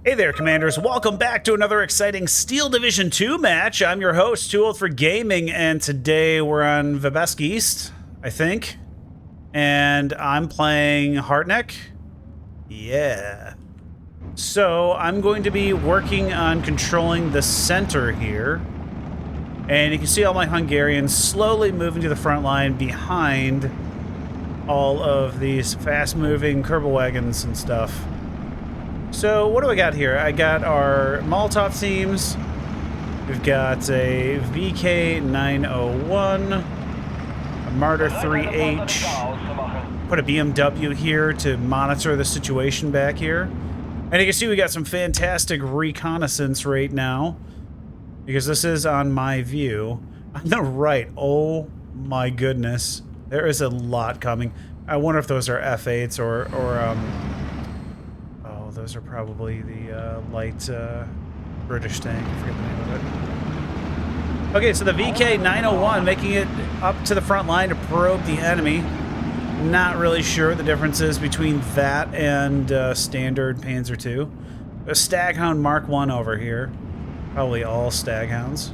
Hey there, Commanders. Welcome back to another exciting Steel Division 2 match. I'm your host, Too Old for Gaming, and today we're on Vitebsk East, I think. And I'm playing Harteneck. Yeah. So I'm going to be working on controlling the center here. And you can see all my Hungarians slowly moving to the front line behind all of these fast-moving Kerbal wagons and stuff. So what do I got here? I got our Molotov teams. We've got a VK901, a Martyr 3H. Put a BMW here to monitor the situation back here. And you can see we got some fantastic reconnaissance right now, because this is on my view. On the right, oh my goodness, there is a lot coming. I wonder if those are F8s or those are probably the light British tank. I forget the name of it. Okay, so the VK901 making it up to the front line to probe the enemy. Not really sure the differences between that and standard Panzer II. A Staghound Mark I over here. Probably all Staghounds.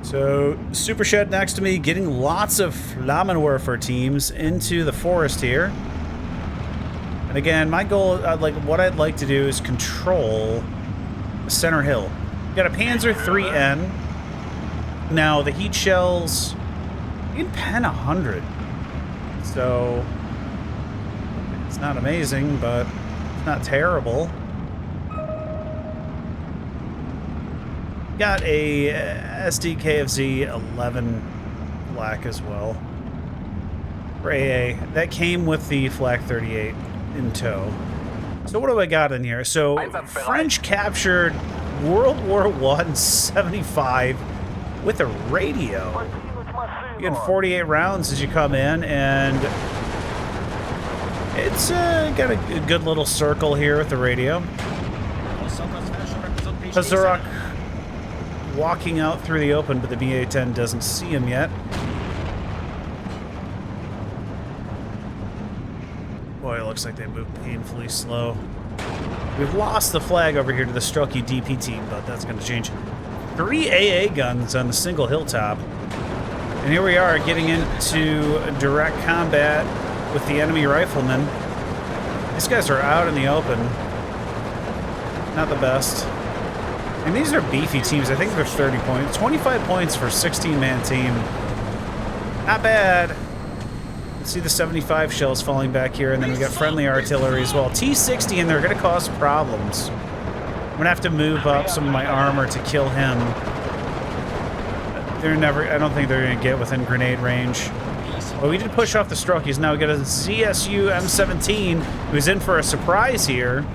So, Super Shed next to me, getting lots of Flammenwerfer teams into the forest here. And again, my goal, what I'd like to do is control the center hill. We got a Panzer III N. Now, the heat shells, you can pen 100. So, it's not amazing, but it's not terrible. Got a SDKFZ 11 flak as well. For AA. That came with the flak 38 in tow. So what do I got in here? So French captured World War I 75 with a radio. You get 48 rounds as you come in, and it's got a good little circle here with the radio. Hazarak walking out through the open, but the BA-10 doesn't see him yet. Boy, it looks like they move painfully slow. We've lost the flag over here to the Strelky DP team, but that's going to change. 3 AA guns on the single hilltop. And here we are getting into direct combat with the enemy riflemen. These guys are out in the open. Not the best. And these are beefy teams. I think they're 30 points. 25 points for a 16-man team. Not bad. Let's see the 75 shells falling back here, and then we got friendly artillery as well. T-60, and they're going to cause problems. I'm going to have to move up some of my armor to kill him. I don't think they're going to get within grenade range. But we did push off the Strelkies. Now we got a ZSU M17, who's in for a surprise here.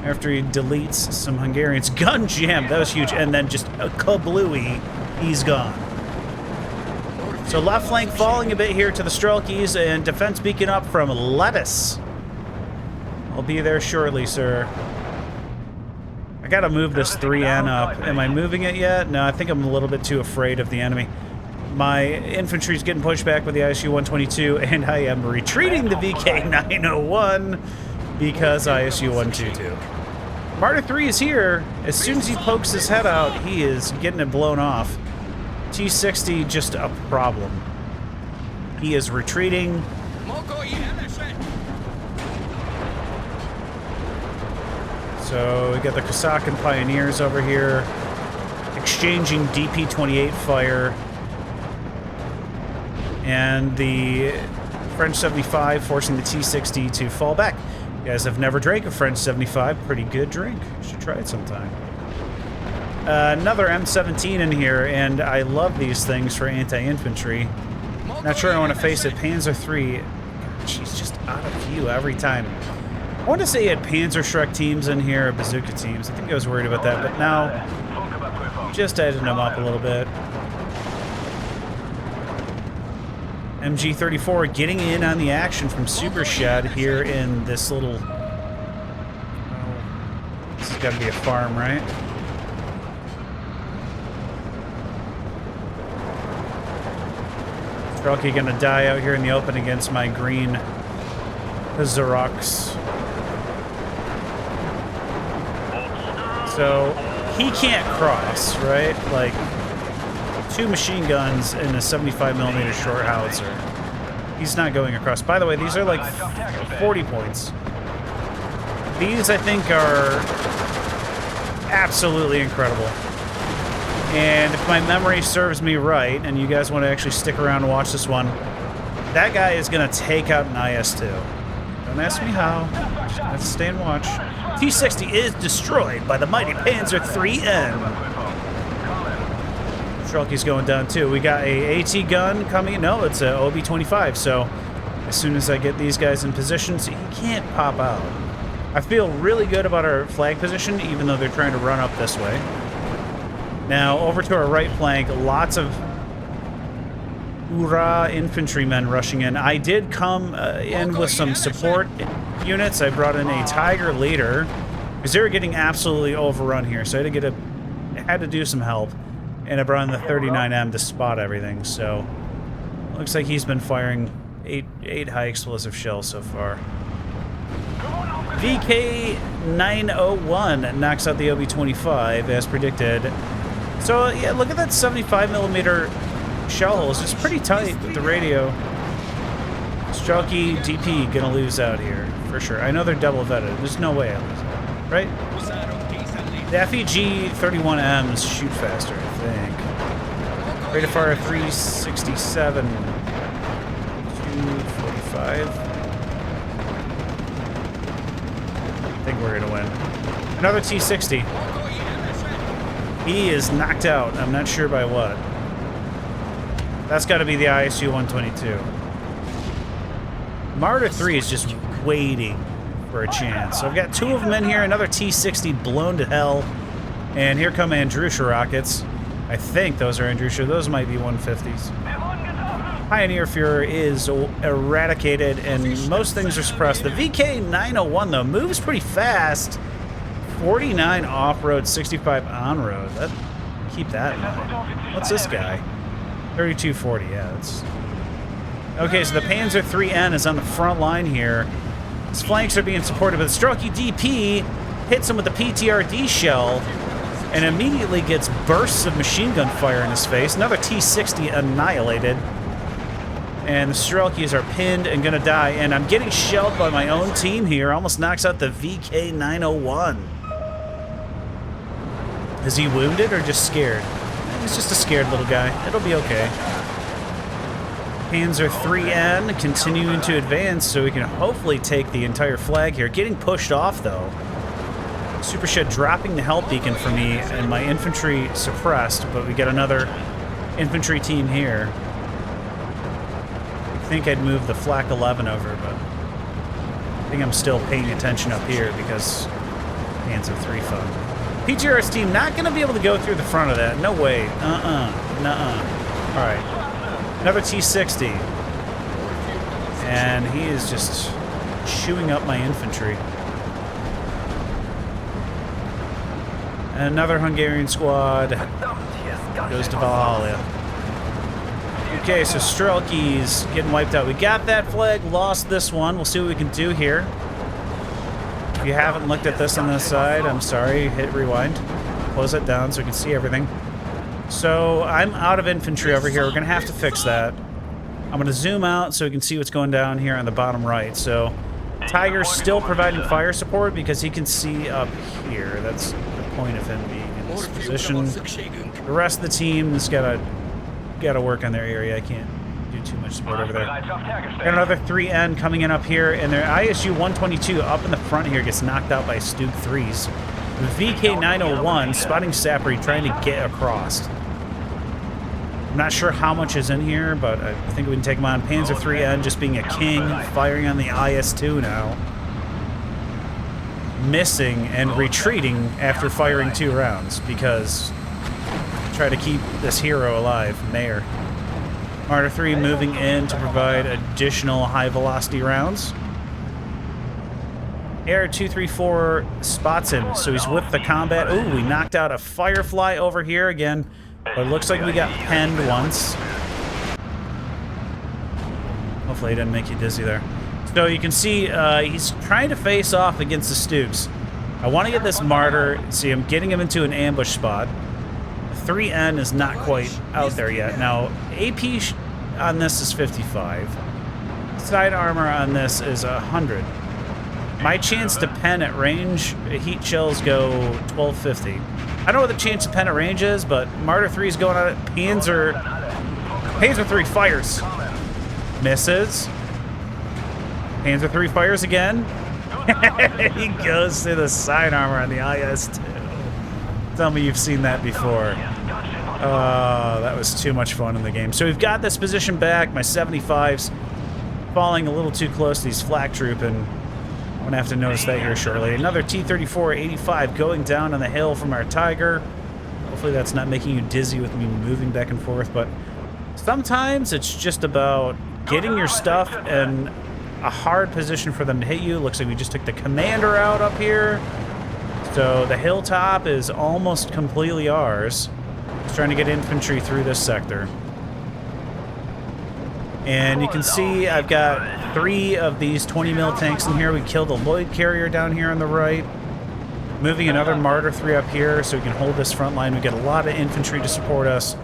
After he deletes some Hungarians. Gun jam, that was huge. And then just a kablooey, he's gone. So left flank falling a bit here to the Strelkies, and defense beacon up from Lettuce. I'll be there shortly, sir. I gotta move this 3N up. Am I moving it yet? No, I think I'm a little bit too afraid of the enemy. My infantry's getting pushed back with the ISU-122, and I am retreating the VK-901 because ISU-122. Martyr 3 is here. As soon as he pokes his head out, he is getting it blown off. T-60, just a problem. He is retreating. So we got the Kosakin Pioneers over here, exchanging DP-28 fire. And the French 75 forcing the T-60 to fall back. You guys have never drank a French 75. Pretty good drink. You should try it sometime. Another M17 in here, and I love these things for anti-infantry. Not sure I want to face it. Panzer III. She's just out of view every time. I want to say he had Panzer Shrek teams in here, or bazooka teams. I think I was worried about that, but now just editing them up a little bit. MG34 getting in on the action from Super Shed here in this little... Oh, this has got to be a farm, right? Strelky gonna die out here in the open against my green Zaroks. So he can't cross, right? Like 2 machine guns and a 75mm short howitzer. He's not going across. By the way, these are like 40 points. These, I think, are absolutely incredible. And if my memory serves me right, and you guys want to actually stick around and watch this one, that guy is going to take out an IS-2. Don't ask me how. Just have to stay and watch. T-60 is destroyed by the mighty Panzer III N. Strelky's going down too. We got a AT gun coming. No, it's a OB-25. So as soon as I get these guys in position, so he can't pop out. I feel really good about our flag position, even though they're trying to run up this way. Now over to our right flank, lots of hoorah infantrymen rushing in. I did come in with some support units. I brought in a Tiger leader because they were getting absolutely overrun here, so I had to do some help. And I brought in the 39M to spot everything. So looks like he's been firing eight high explosive shells so far. VK901 knocks out the OB-25 as predicted. So yeah, look at that 75mm shell hole. It's just pretty tight with the radio. Strelky DP gonna lose out here for sure. I know they're double vetted. There's no way I lose out, right? The FEG-31Ms shoot faster, I think. Rate of fire 367, 245. I think we're gonna win. Another T-60. He is knocked out. I'm not sure by what. That's got to be the ISU-122. Martyr 3 is just waiting for a chance. So I've got 2 of them in here. Another T-60 blown to hell. And here come Andrusha rockets. I think those are Andrusha. Those might be 150s. Pioneer Fuhrer is eradicated, and most things are suppressed. The VK901, though, moves pretty fast. 49 off-road, 65 on-road. Keep that in mind. What's this guy? 3240, yeah. That's... Okay, so the Panzer III N is on the front line here. His flanks are being supported, but the Strelky DP hits him with the PTRD shell and immediately gets bursts of machine gun fire in his face. Another T-60 annihilated. And the Strelkies are pinned and gonna die. And I'm getting shelled by my own team here. Almost knocks out the VK901. Is he wounded or just scared? He's just a scared little guy. It'll be okay. Panzer III N continuing to advance so we can hopefully take the entire flag here. Getting pushed off, though. Super Shed dropping the help beacon for me and my infantry suppressed, but we get another infantry team here. I think I'd move the Flak 11 over, but I think I'm still paying attention up here because Panzer III fun. PTRS team not going to be able to go through the front of that. No way. Nuh-uh. All right. Another T-60. And he is just chewing up my infantry. And another Hungarian squad goes to Valhalla. Okay, so Strelky's getting wiped out. We got that flag, lost this one. We'll see what we can do here. If you haven't looked at this on this side, I'm sorry, hit rewind. Close it down so we can see everything. So I'm out of infantry over here. We're going to have to fix that. I'm going to zoom out so we can see what's going down here on the bottom right. So Tiger's still providing fire support because he can see up here. That's the point of him being in this position. The rest of the team has got to work on their area. I can't do too much support over there. Got another 3N coming in up here, and their ISU-122 up in the front here gets knocked out by Stug 3s. The VK901 spotting Sapri trying to get across. I'm not sure how much is in here, but I think we can take him on. Panzer III N just being a king, firing on the IS-2 now. Missing and retreating after firing 2 rounds because try to keep this hero alive, Mayor. Martyr 3 moving in to provide additional high-velocity rounds. AR-234 spots him, so he's with the combat. Ooh, we knocked out a Firefly over here again, but it looks like we got penned once. Hopefully he didn't make you dizzy there. So you can see he's trying to face off against the Stooks. I want to get this Martyr. See, I'm getting him into an ambush spot. The 3N is not quite out there yet. Now, AP on this is 55. Side armor on this is 100. My chance to pen at range, heat shells go 1250. I don't know what the chance to pen at range is, but Martyr 3 is going on it. Panzer 3 fires. Misses. Panzer 3 fires again. He goes through the side armor on the IS-2. Tell me you've seen that before. Oh, that was too much fun in the game. So we've got this position back. My 75's falling a little too close to these flak trooping. I'm going to have to notice that here shortly. Another T-34-85 going down on the hill from our Tiger. Hopefully that's not making you dizzy with me moving back and forth, but sometimes it's just about getting your stuff in a hard position for them to hit you. Looks like we just took the commander out up here. So the hilltop is almost completely ours. Just trying to get infantry through this sector. And you can see I've got 3 of these 20 mil tanks in here. We killed a Lloyd carrier down here on the right. Moving another Martyr 3 up here so we can hold this front line. We get a lot of infantry to support us.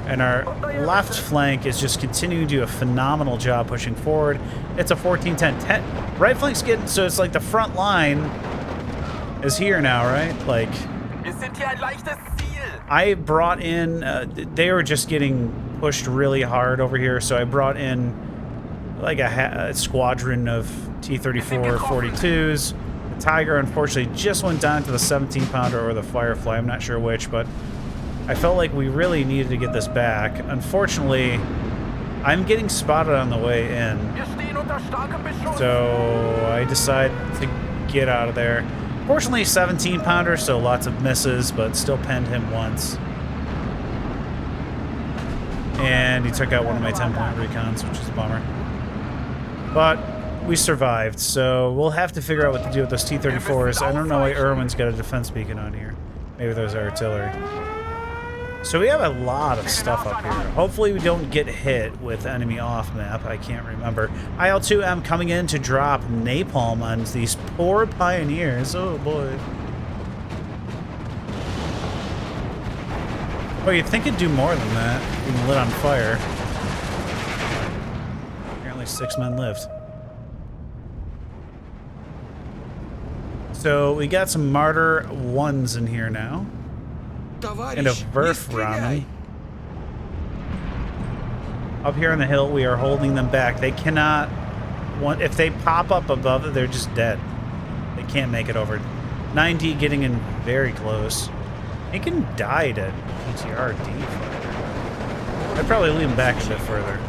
And our left flank is just continuing to do a phenomenal job pushing forward. It's a 14-10. Right flank's getting, so it's like the front line is here now, right? Like, I brought in, they were just getting pushed really hard over here, so I brought in like a squadron of T-34 42s. The Tiger, unfortunately, just went down to the 17-pounder or the Firefly. I'm not sure which, but I felt like we really needed to get this back. Unfortunately, I'm getting spotted on the way in, so I decide to get out of there. Fortunately, 17-pounder, so lots of misses, but still penned him once. And he took out one of my 10-point recons, which is a bummer. But we survived, so we'll have to figure out what to do with those T-34s. I don't know why Irwin's got a defense beacon on here. Maybe there's artillery. So we have a lot of stuff up here. Hopefully we don't get hit with enemy off map. I can't remember. IL-2M coming in to drop napalm on these poor pioneers. Oh boy. Oh, you'd think it'd do more than that. Being lit on fire. Apparently 6 men lived. So we got some Martyr 1s in here now. And a Verf ramen. Up here on the hill, we are holding them back. They cannot... if they pop up above it, they're just dead. They can't make it over. 9D getting in very close. Lincoln died at PTRD fighter. I'd probably leave him back a bit further.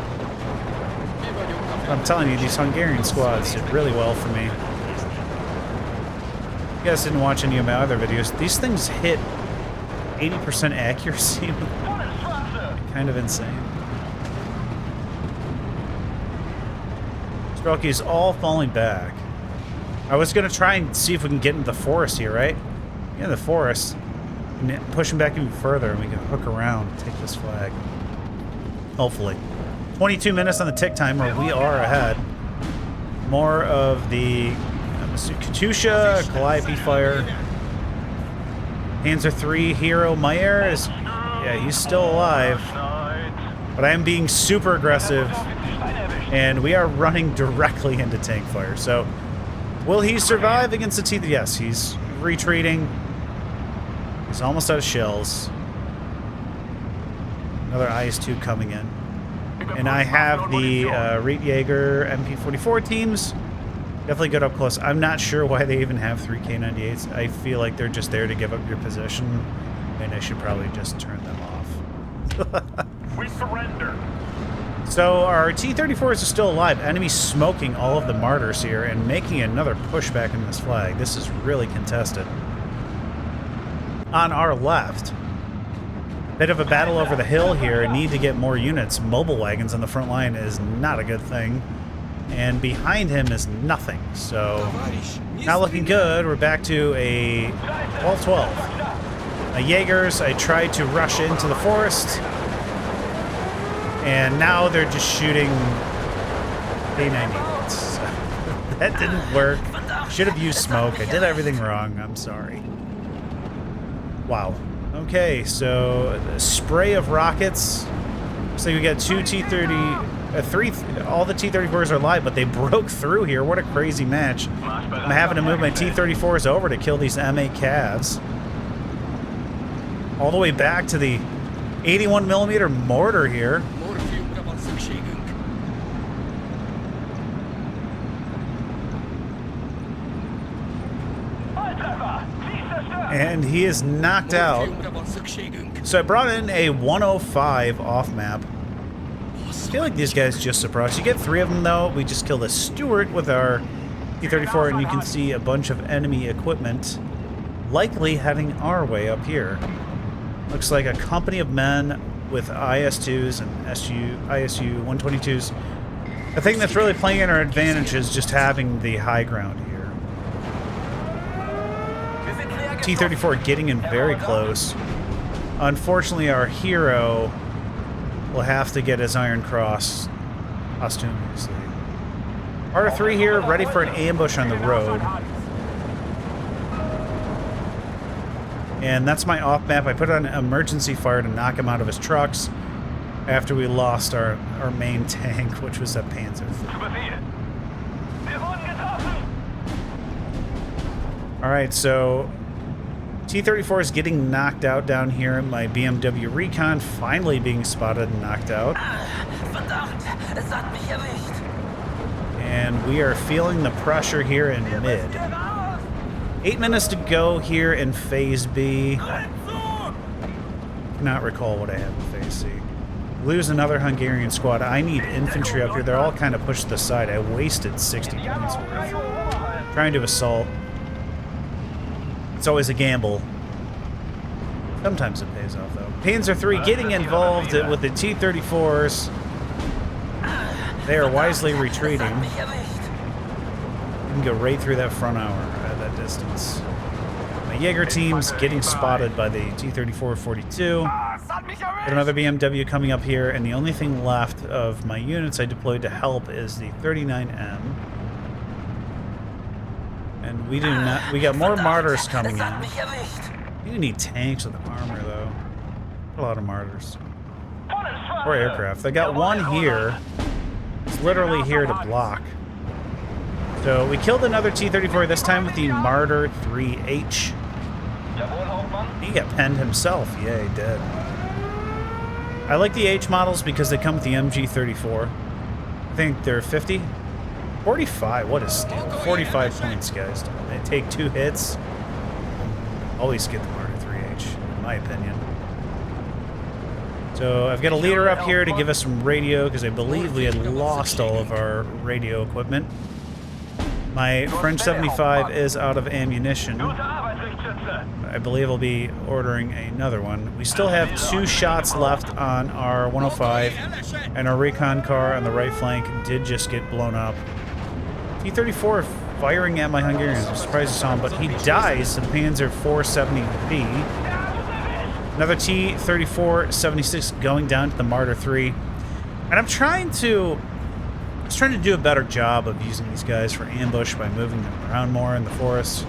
I'm telling you, these Hungarian squads did really well for me. If you guys didn't watch any of my other videos, these things hit 80% accuracy. Kind of insane. Strelky's all falling back. I was going to try and see if we can get into the forest here, right? Get in the forest. And push him back even further, and we can hook around and take this flag. Hopefully. 22 minutes on the tick timer. We are ahead. More of the Katusha, Calliope fire. Panzer III Hero Meyer is... yeah, he's still alive. But I am being super aggressive. And we are running directly into tank fire. So, will he survive against the T? Yes, he's retreating. He's almost out of shells. Another IS-2 coming in. And I have the Rietjäger MP44 teams. Definitely good up close. I'm not sure why they even have 3 K98s. I feel like they're just there to give up your position. And I should probably just turn them off. We surrender. So our T-34s are still alive. Enemy smoking all of the Martyrs here and making another pushback in this flag. This is really contested. On our left, bit of a battle over the hill here. Need to get more units. Mobile wagons on the front line is not a good thing. And behind him is nothing. So, not looking good. We're back to a 12-12. Jaegers, I tried to rush into the forest. And now they're just shooting K98. So, that didn't work. Should have used smoke. I did everything wrong. I'm sorry. Wow. Okay, so the spray of rockets. So we got two T-30, all the T-34s are live, but they broke through here. What a crazy match. I'm having to move my T-34s over to kill these MA Cavs. All the way back to the 81mm mortar here. And he is knocked out. So I brought in a 105 off map. I feel like these guys just surprised. You get 3 of them though. We just killed a Stuart with our T-34, and you can see a bunch of enemy equipment likely heading our way up here. Looks like a company of men with IS-2s and ISU 122s. The thing that's really playing in our advantage is just having the high ground here. T-34 getting in very close. Unfortunately, our hero will have to get his Iron Cross posthumously. R3 here, ready for an ambush on the road. And that's my off map. I put on emergency fire to knock him out of his trucks after we lost our main tank, which was a Panzer. Alright, so T-34 is getting knocked out down here. My BMW Recon finally being spotted and knocked out. And we are feeling the pressure here in mid. 8 minutes to go here in Phase B. Cannot recall what I have in Phase C. Lose another Hungarian squad. I need infantry up here. They're all kind of pushed to the side. I wasted 60 points worth trying to assault. It's always a gamble. Sometimes it pays off, though. Panzer III getting involved with the T-34s. They are wisely retreating. You can go right through that front hour at that distance. My Jaeger team's getting spotted by the T-34-42. Got another BMW coming up here, and the only thing left of my units I deployed to help is the 39M. And we got more martyrs coming in. You need tanks with armor, though. A lot of martyrs. Or aircraft. They got one here. It's literally here to block. So we killed another T-34, this time with the Martyr 3H. He got penned himself. Yeah, he did. I like the H models because they come with the MG34. I think they're 50. 45, what a steal. 45 points, guys. They take 2 hits. Always get the Martyr 3H, in my opinion. So I've got a leader up here to give us some radio, because I believe we had lost all of our radio equipment. My French 75 is out of ammunition. I believe I'll be ordering another one. We still have 2 shots left on our 105, and our recon car on the right flank did just get blown up. T-34 firing at my Hungarians. I'm surprised I saw him, but he dies to the Panzer 470B. Another T-34-76 going down to the Martyr 3. And I'm trying to do a better job of using these guys for ambush by moving them around more in the forest.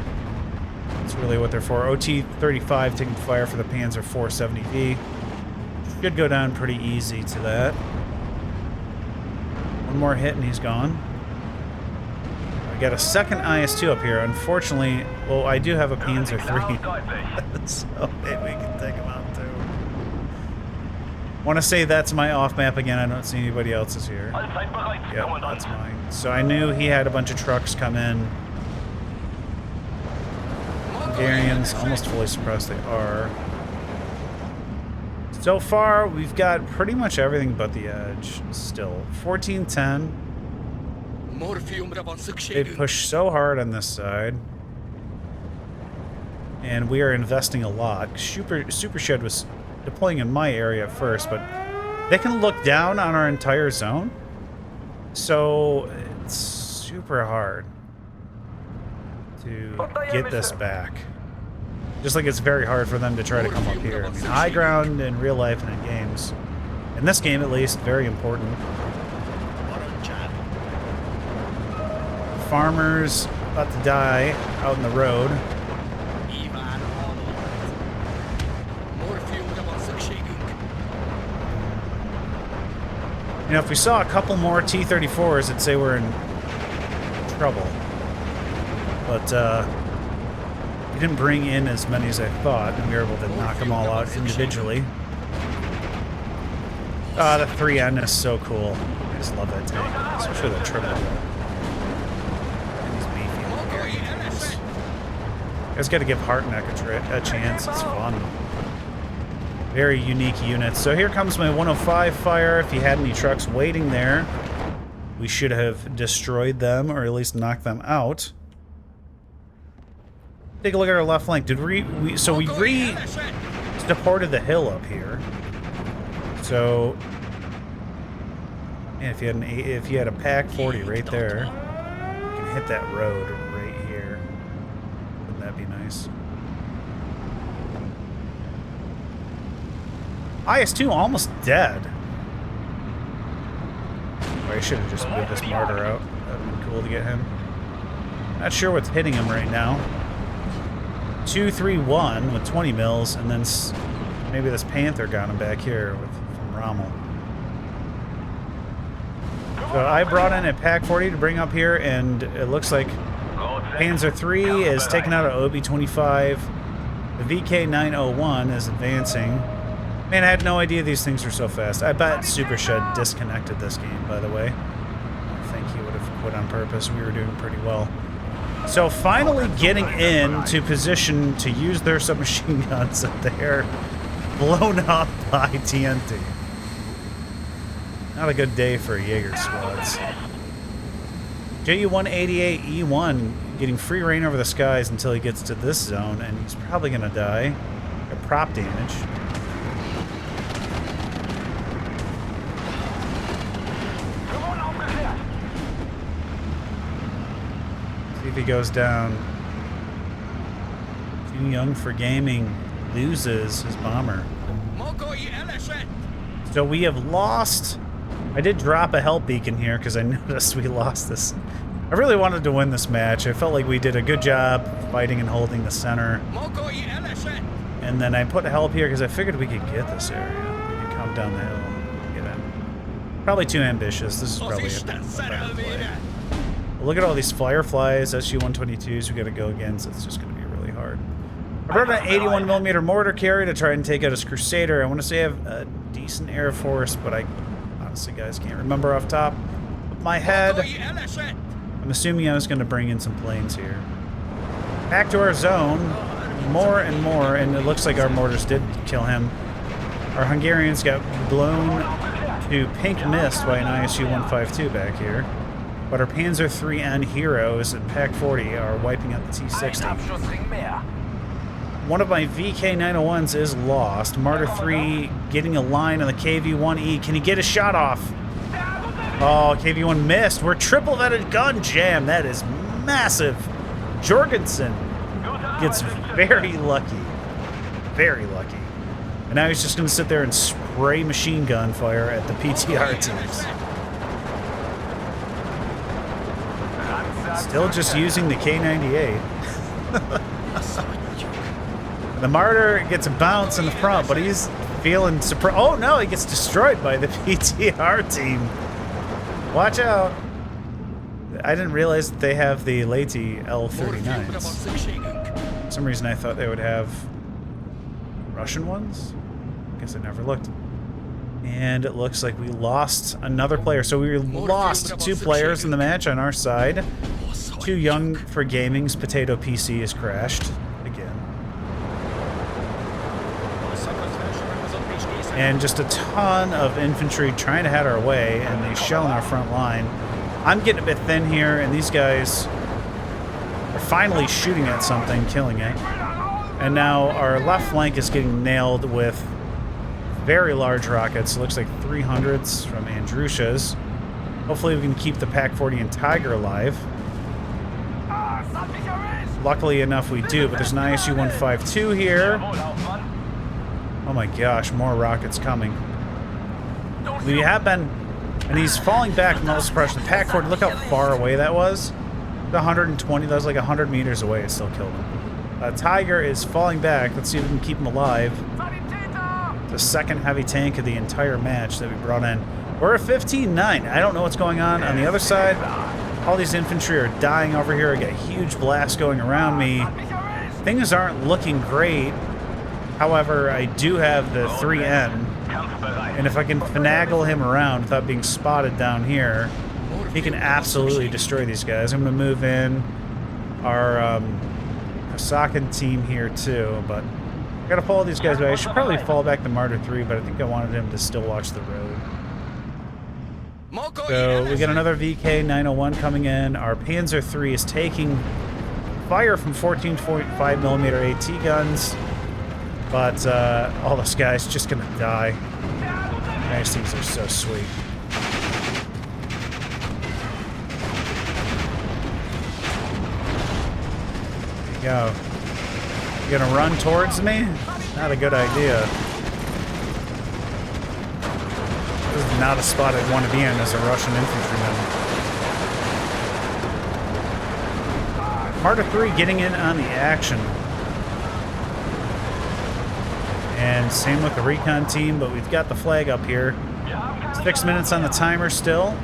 That's really what they're for. OT-35 taking fire for the Panzer 470V. Should go down pretty easy to that. One more hit and he's gone. I got a second IS-2 up here. Unfortunately, well, I do have a Panzer III. So maybe we can take him out too. Want to say that's my off map again. I don't see anybody else's here. Yep, that's mine. So I knew he had a bunch of trucks come in. Hungarians, almost fully suppressed they are. So far, we've got pretty much everything but the edge still. 1410. They push so hard on this side. And we are investing a lot. Super Shed was deploying in my area at first, but they can look down on our entire zone. So it's super hard to get this back. Just like it's very hard for them to try to come up here. I mean, high ground in real life and in games. In this game, at least, very important. farmers about to die out in the road. You know, if we saw a couple more T-34s, I'd say we're in trouble. But we didn't bring in as many as I thought, and we were able to knock them all out individually. The 3N is so cool. I just love that tank, especially the triple. These beefy Hungarians. You guys got to give Harteneck a chance. It's fun. Very unique units. So here comes my 105 fire. If he had any trucks waiting there, we should have destroyed them, or at least knocked them out. Take a look at our left flank. Did we re-supported the hill up here. So, and if you had a Pack 40 right there, you can hit that road right here. Wouldn't that be nice? IS-2 almost dead. Oh, I should have just moved this martyr out. That would have been cool to get him. Not sure what's hitting him right now. 231 with 20 mils, and then maybe this Panther got him back here from Rommel. So I brought in a Pack 40 to bring up here, and it looks like Panzer III is taking out an OB-25. The VK-901 is advancing. Man, I had no idea these things were so fast. I bet Super Shed disconnected this game, by the way. I think he would have quit on purpose. We were doing pretty well. So finally getting into position to use their submachine guns, and they're blown up by TNT. Not a good day for Jaeger squads. JU-188E1 getting free reign over the skies until he gets to this zone, and he's probably going to die. Got prop damage. If he goes down. Too young for gaming loses his bomber. So we have lost. I did drop a help beacon here because I noticed we lost this. I really wanted to win this match. I felt like we did a good job fighting and holding the center. And then I put help here because I figured we could get this area. We could come down the hill and get in. Probably too ambitious. This is probably a bad play. Look at all these Fireflies, SU-122s we got to go against. It's just going to be really hard. I brought an 81mm mortar carrier to try and take out his Crusader. I want to say I have a decent Air Force, but I honestly, guys, can't remember off top of my head. I'm assuming I was going to bring in some planes here. Back to our zone. More and more, and it looks like our mortars did kill him. Our Hungarians got blown to pink mist by an ISU-152 back here. But our Panzer III N heroes and Pack 40 are wiping out the T-60. One of my VK-901s is lost. Martyr 3 getting a line on the KV-1E. Can he get a shot off? Oh, KV-1 missed. We're triple-vetted gun jam. That is massive. Jorgensen gets very lucky. Very lucky. And now he's just going to sit there and spray machine gun fire at the PTR teams. Still just using the K98. The Martyr gets a bounce in the front, but he's feeling surprised. Oh no, he gets destroyed by the PTR team. Watch out. I didn't realize that they have the Leti L39s. For some reason I thought they would have Russian ones. Guess I never looked. And it looks like we lost another player. So we lost 2 players in the match on our side. Too young for gaming's Potato PC has crashed again. And just a ton of infantry trying to head our way, and they shell in our front line. I'm getting a bit thin here, and these guys are finally shooting at something, killing it. And now our left flank is getting nailed with very large rockets. It looks like 300s from Andrushas. Hopefully we can keep the Pack 40 and Tiger alive. Luckily enough we do, but there's an ISU-152 here. Oh my gosh, more rockets coming. We have been, and he's falling back from all the suppression. The Pack 40, look how far away that was. The 120, that was like 100 meters away, it still killed him. Tiger is falling back. Let's see if we can keep him alive. The second heavy tank of the entire match that we brought in. We're at 15-9. I don't know what's going on the other side. All these infantry are dying over here. I got a huge blast going around me. Things aren't looking great. However, I do have the 3N. And if I can finagle him around without being spotted down here, he can absolutely destroy these guys. I'm going to move in our Kosakin team here too, but I got to follow these guys back. I should probably fall back to Martyr 3, but I think I wanted him to still watch the road. So we got another VK-901 coming in. Our Panzer III is taking fire from 14.5mm AT guns, but all those guys just going to die. These things are so sweet. Go. You gonna run towards me? Not a good idea. This is not a spot I'd want to be in as a Russian infantryman. Martyr 3 getting in on the action. And same with the recon team, but we've got the flag up here. 6 minutes on the timer still.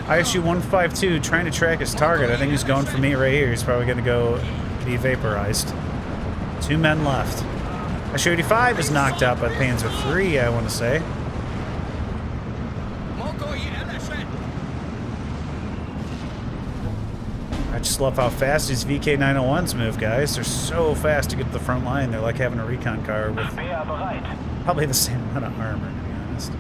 ISU 152 trying to track his target. I think he's going for me right here. He's probably going to go be vaporized. 2 men left. ISU 85 is knocked out by Panzer III, I want to say. I just love how fast these VK-901s move, guys. They're so fast to get to the front line. They're like having a recon car with probably the same amount of armor, to be honest.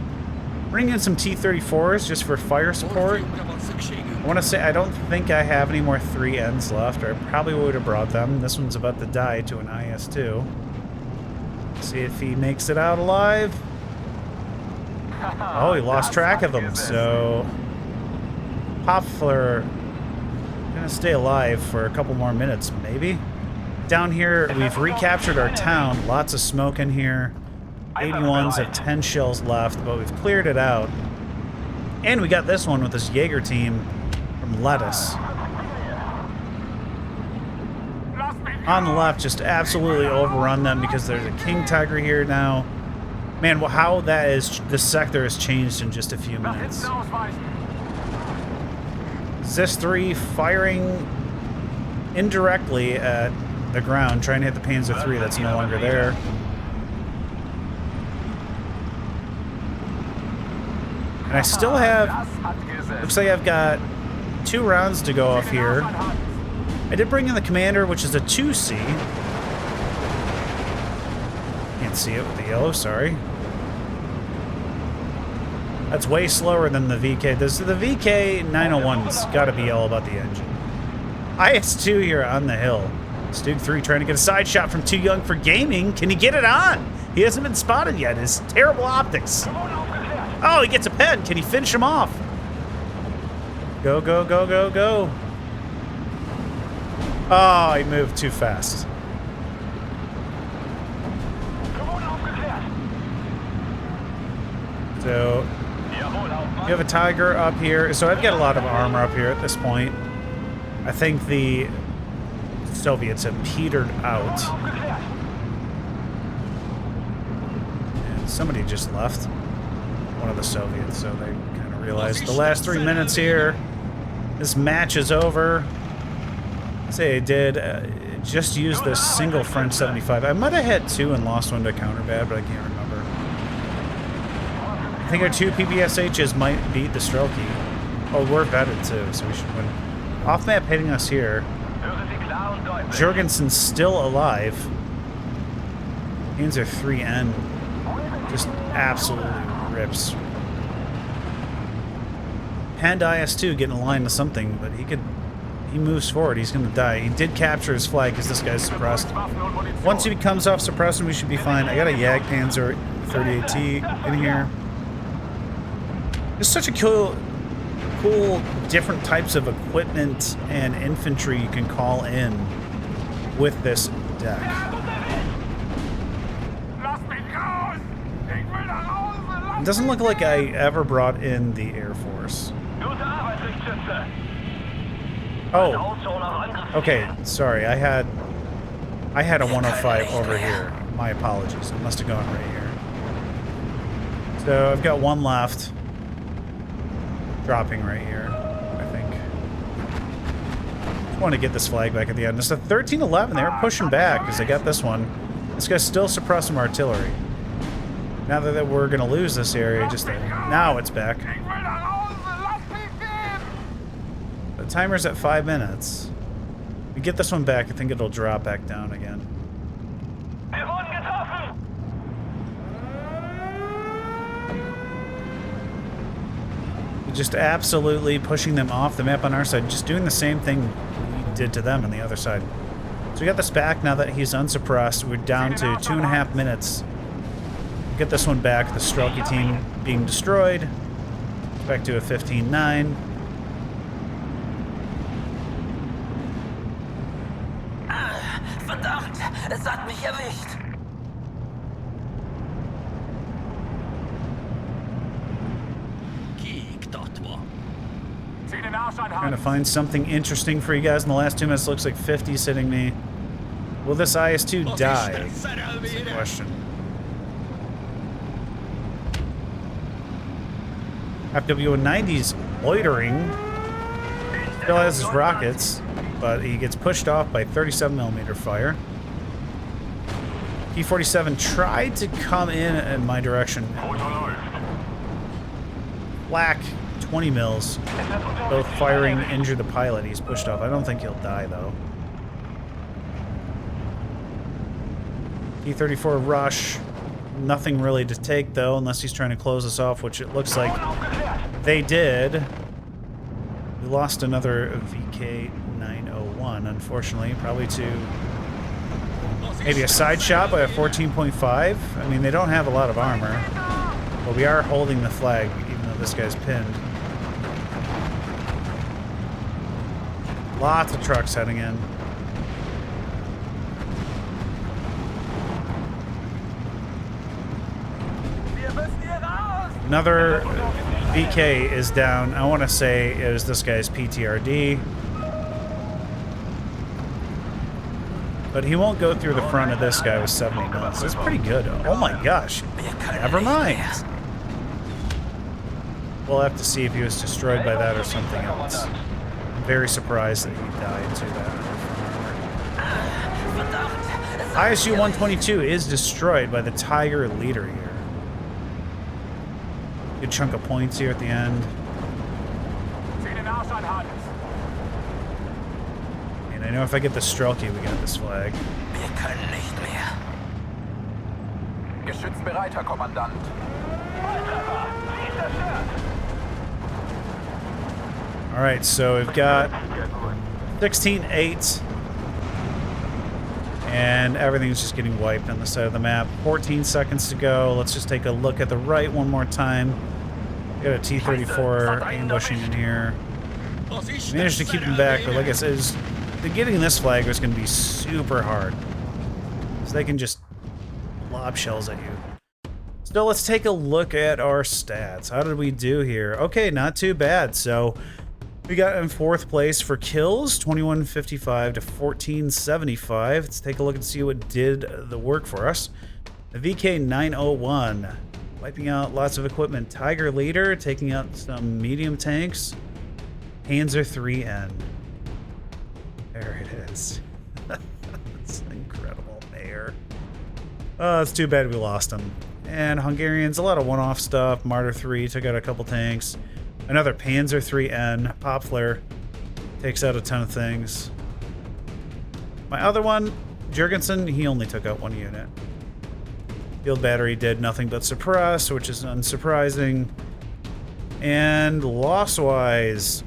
Bring in some T-34s just for fire support. I want to say I don't think I have any more 3Ns left, or I probably would have brought them. This one's about to die to an IS-2. See if he makes it out alive. Oh, he lost track of them, so Popfler gonna stay alive for a couple more minutes, maybe. Down here, we've recaptured our town. Lots of smoke in here. 81s have 10 shells left, but we've cleared it out. And we got this one with this Jaeger team from Lettuce. On the left, just absolutely overrun them because there's a King Tiger here now. Man, well, how that is, this sector has changed in just a few minutes. Zis-3 firing indirectly at the ground, trying to hit the Panzer III that's no longer there. And I still have, looks like I've got 2 rounds to go off here. I did bring in the commander, which is a 2C. Can't see it with the yellow, sorry. That's way slower than the VK. The VK-901's got to be all about the engine. IS-2 here on the hill. Stug 3 trying to get a side shot from Too Young for Gaming. Can he get it on? He hasn't been spotted yet. His terrible optics. Oh, he gets a pen. Can he finish him off? Go, go, go, go, go. Oh, he moved too fast. So, you have a Tiger up here. So I've got a lot of armor up here at this point. I think the Soviets have petered out. And somebody just left. One of the Soviets, so they kind of realized the last 3 minutes here, this match is over. Say I did just use this single French 75. I might have had 2 and lost one to counterbad, but I can't remember. I think our 2 PPSHs might beat the Strelky. Oh, we're vetted too, so we should win. Off map hitting us here. Jorgensen's still alive. Panzer III N just absolutely rips. Pend IS-2 getting a line to something, but he moves forward. He's going to die. He did capture his flag because this guy's suppressed. Once he comes off suppressing, we should be fine. I got a Jag Panzer 38T in here. It's such a cool, different types of equipment and infantry you can call in with this deck. It doesn't look like I ever brought in the Air Force. Oh, okay, sorry, I had a 105 over here. My apologies, it must have gone right here. So I've got one left. Dropping right here, I think. Just want to get this flag back at the end. It's a 13-11, they were pushing back because they got this one. This guy's still suppressing artillery. Now that we're going to lose this area, just now it's back. The timer's at 5 minutes. We get this one back, I think it'll drop back down again. Just absolutely pushing them off the map on our side, just doing the same thing we did to them on the other side. So we got this back now that he's unsuppressed. We're down to 2.5 minutes. Get this one back. The Strelky team being destroyed. Back to a 15-9. Verdammt, es hat mich erwischt. Trying to find something interesting for you guys in the last 2 minutes. Looks like 50's hitting me. Will this IS-2 die? That's the question. FW-90's loitering. Still has his rockets, but he gets pushed off by 37mm fire. P-47 tried to come in my direction. Black 20 mils. Both firing injure the pilot. He's pushed off. I don't think he'll die, though. P-34 rush. Nothing really to take, though, unless he's trying to close us off, which it looks like they did. We lost another VK-901, unfortunately. Probably to maybe a side shot by a 14.5. I mean, they don't have a lot of armor. But we are holding the flag, even though this guy's pinned. Lots of trucks heading in. Another VK is down. I want to say it was this guy's PTRD. But he won't go through the front of this guy with 70 mils. That's pretty good. Oh my gosh. Never mind. We'll have to see if he was destroyed by that or something else. I'm very surprised that he died to that. ISU-122 is destroyed by the Tiger leader here. Good chunk of points here at the end. And I know if I get the Strelky, we got this flag. Geschützbereit, Herr Kommandant. Alright, so we've got 16-8. And everything's just getting wiped on the side of the map. 14 seconds to go. Let's just take a look at the right one more time. Got a T-34 ambushing in here. Managed to keep him back, but like I said, getting this flag was going to be super hard. So they can just lob shells at you. So let's take a look at our stats. How did we do here? Okay, not too bad. So we got in 4th place for kills, 2155 to 1475. Let's take a look and see what did the work for us. The VK-901, wiping out lots of equipment. Tiger leader, taking out some medium tanks. Panzer III N. There it is. That's incredible, Mayor. Oh, it's too bad we lost him. And Hungarians, a lot of one-off stuff. Martyr 3 took out a couple tanks. Another Panzer III N. Pop flare takes out a ton of things. My other one, Jurgensen, he only took out 1 unit. Field battery did nothing but suppress, which is unsurprising. And loss-wise,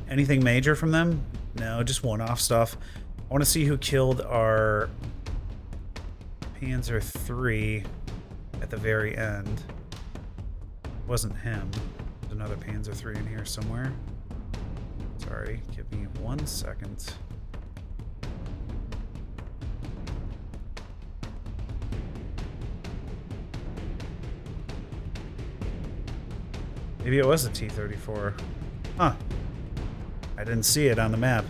anything major from them? No, just one-off stuff. I want to see who killed our Panzer III at the very end. It wasn't him. There's another Panzer III in here somewhere. Sorry, give me 1 second. Maybe it was a T-34. Huh. I didn't see it on the map.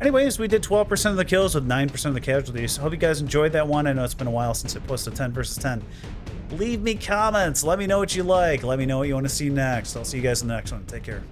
Anyways, we did 12% of the kills with 9% of the casualties. Hope you guys enjoyed that one. I know it's been a while since I posted 10 versus 10. Leave me comments. Let me know what you like. Let me know what you want to see next. I'll see you guys in the next one. Take care.